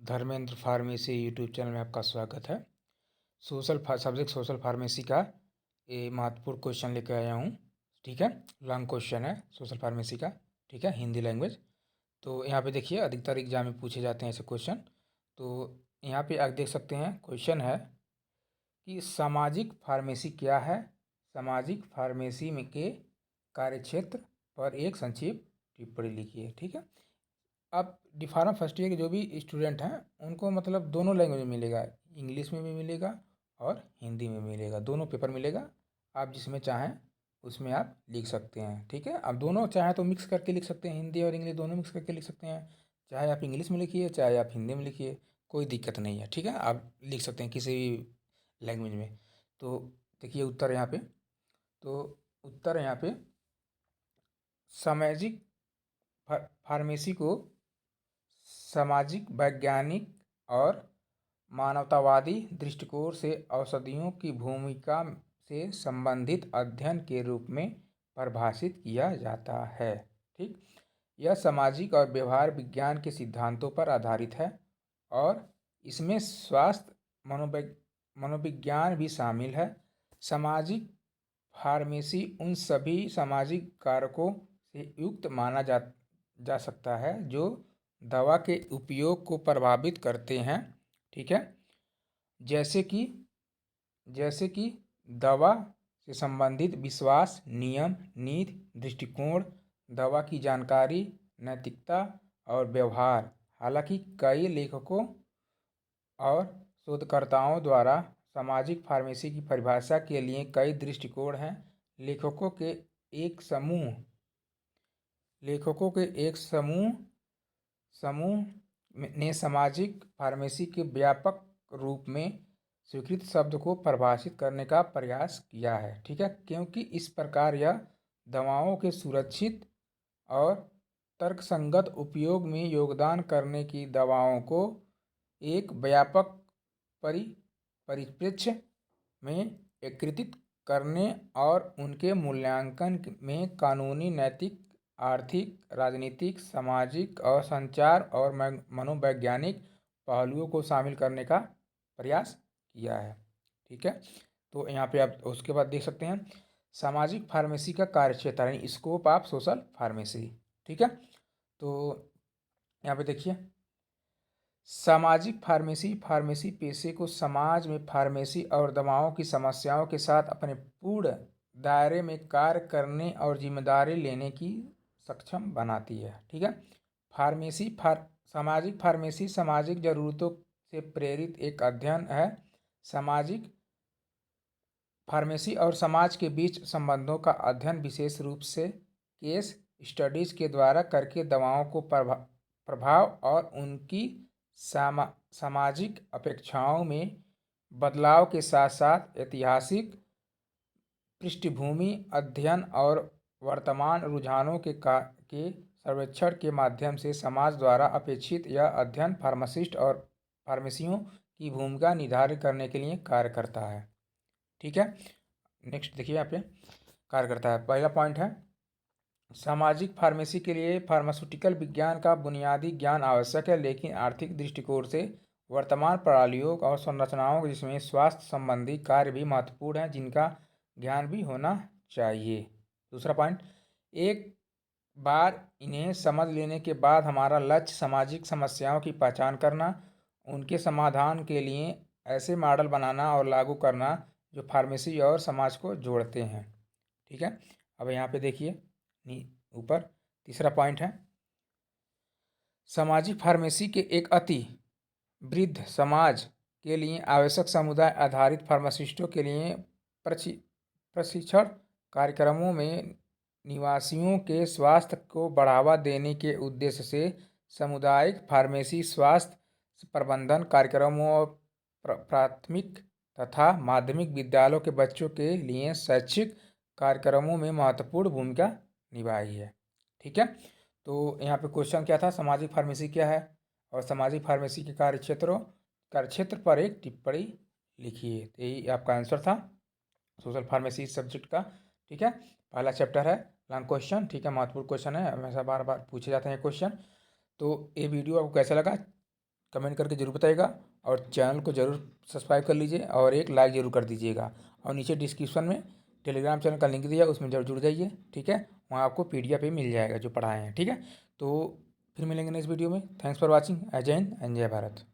Dharmendra pharmacy YouTube channel में आपका स्वागत है। सब्जेक्ट सोशल फार्मेसी का ये महत्वपूर्ण क्वेश्चन लेकर आया हूँ। ठीक है, लॉन्ग क्वेश्चन है सोशल फार्मेसी का। ठीक है, हिंदी लैंग्वेज। तो यहाँ पे देखिए, अधिकतर एग्जाम में पूछे जाते हैं ऐसे क्वेश्चन। तो यहाँ पे आप देख सकते हैं, क्वेश्चन है कि सामाजिक फार्मेसी क्या है। सामाजिक फार्मेसी में के कार्यक्षेत्र पर एक संक्षिप्त टिप्पणी लिखिए। ठीक है, अब डी फार्मा फर्स्ट ईयर के जो भी स्टूडेंट हैं उनको मतलब दोनों लैंग्वेज में मिलेगा, इंग्लिश में भी मिलेगा और हिंदी में मिलेगा, दोनों पेपर मिलेगा। आप जिसमें चाहें उसमें आप लिख सकते हैं। ठीक है, आप दोनों चाहें तो मिक्स करके लिख सकते हैं, हिंदी और इंग्लिश दोनों मिक्स करके लिख सकते हैं। चाहे आप इंग्लिश में लिखिए, चाहे आप हिंदी में लिखिए, कोई दिक्कत नहीं है। ठीक है, आप लिख सकते हैं किसी भी लैंग्वेज में। तो देखिए उत्तर यहाँ पे, तो उत्तर यहाँ पे सामाजिक फार्मेसी को सामाजिक वैज्ञानिक और मानवतावादी दृष्टिकोण से औषधियों की भूमिका से संबंधित अध्ययन के रूप में परिभाषित किया जाता है। ठीक, यह सामाजिक और व्यवहार विज्ञान के सिद्धांतों पर आधारित है और इसमें स्वास्थ्य मनोविज्ञान भी शामिल है। सामाजिक फार्मेसी उन सभी सामाजिक कारकों से युक्त माना जा सकता है जो दवा के उपयोग को प्रभावित करते हैं। ठीक है, जैसे कि दवा से संबंधित विश्वास, नियम, नीति, दृष्टिकोण, दवा की जानकारी, नैतिकता और व्यवहार। हालांकि कई लेखकों और शोधकर्ताओं द्वारा सामाजिक फार्मेसी की परिभाषा के लिए कई दृष्टिकोण हैं। लेखकों के एक समूह ने सामाजिक फार्मेसी के व्यापक रूप में स्वीकृत शब्द को परिभाषित करने का प्रयास किया है। ठीक है, क्योंकि इस प्रकार यह दवाओं के सुरक्षित और तर्कसंगत उपयोग में योगदान करने की दवाओं को एक व्यापक परिप्रेक्ष्य में एकीकृत करने और उनके मूल्यांकन में कानूनी, नैतिक, आर्थिक, राजनीतिक, सामाजिक और संचार और मनोवैज्ञानिक पहलुओं को शामिल करने का प्रयास किया है। ठीक है, तो यहाँ पे आप उसके बाद देख सकते हैं सामाजिक फार्मेसी का कार्यक्षेत्र यानी स्कोप ऑफ सोशल फार्मेसी। ठीक है, तो यहाँ पे देखिए, सामाजिक फार्मेसी पेशे को समाज में फार्मेसी और दवाओं की समस्याओं के साथ अपने पूर्ण दायरे में कार्य करने और जिम्मेदारी लेने की सक्षम बनाती है। ठीक है, सामाजिक फार्मेसी सामाजिक जरूरतों से प्रेरित एक अध्ययन है। सामाजिक फार्मेसी और समाज के बीच संबंधों का अध्ययन विशेष रूप से केस स्टडीज के द्वारा करके दवाओं को प्रभाव और उनकी सामाजिक अपेक्षाओं में बदलाव के साथ साथ ऐतिहासिक पृष्ठभूमि अध्ययन और वर्तमान रुझानों के सर्वेक्षण के माध्यम से समाज द्वारा अपेक्षित यह अध्ययन फार्मासिस्ट और फार्मेसियों की भूमिका निर्धारित करने के लिए कार्य करता है। ठीक है, नेक्स्ट देखिए यहाँ पे कार्य करता है। पहला पॉइंट है, सामाजिक फार्मेसी के लिए फार्मास्यूटिकल विज्ञान का बुनियादी ज्ञान आवश्यक है, लेकिन आर्थिक दृष्टिकोण से वर्तमान प्रणालियों और संरचनाओं जिसमें स्वास्थ्य संबंधी कार्य भी महत्वपूर्ण हैं, जिनका ज्ञान भी होना चाहिए। दूसरा पॉइंट, एक बार इन्हें समझ लेने के बाद हमारा लक्ष्य सामाजिक समस्याओं की पहचान करना, उनके समाधान के लिए ऐसे मॉडल बनाना और लागू करना जो फार्मेसी और समाज को जोड़ते हैं। ठीक है, अब यहाँ पे देखिए ऊपर तीसरा पॉइंट है, सामाजिक फार्मेसी के एक अति वृद्ध समाज के लिए आवश्यक समुदाय आधारित फार्मासिस्टों के लिए प्रशिक्षण कार्यक्रमों में निवासियों के स्वास्थ्य को बढ़ावा देने के उद्देश्य से सामुदायिक फार्मेसी स्वास्थ्य प्रबंधन कार्यक्रमों और प्राथमिक तथा माध्यमिक विद्यालयों के बच्चों के लिए शैक्षिक कार्यक्रमों में महत्वपूर्ण भूमिका निभाई है। ठीक है, तो यहाँ पे क्वेश्चन क्या था, सामाजिक फार्मेसी क्या है और सामाजिक फार्मेसी के कार्यक्षेत्र पर एक टिप्पणी लिखिए। तो यही आपका आंसर था सोशल फार्मेसी सब्जेक्ट का। ठीक है, पहला चैप्टर है, लॉन्ग क्वेश्चन। ठीक है, महत्वपूर्ण क्वेश्चन है, हमेशा बार बार पूछे जाते हैं क्वेश्चन। तो ये वीडियो आपको कैसा लगा कमेंट करके ज़रूर बताइएगा और चैनल को ज़रूर सब्सक्राइब कर लीजिए और एक लाइक ज़रूर कर दीजिएगा। और नीचे डिस्क्रिप्शन में टेलीग्राम चैनल का लिंक दिया, उसमें जरूर जुड़ जाइए, ठीक है। वहाँ आपको PDF भी मिल जाएगा जो पढ़ाए हैं, ठीक है। तो फिर मिलेंगे नेक्स्ट वीडियो में। Thanks for watching. जय हिंद एंड जय भारत।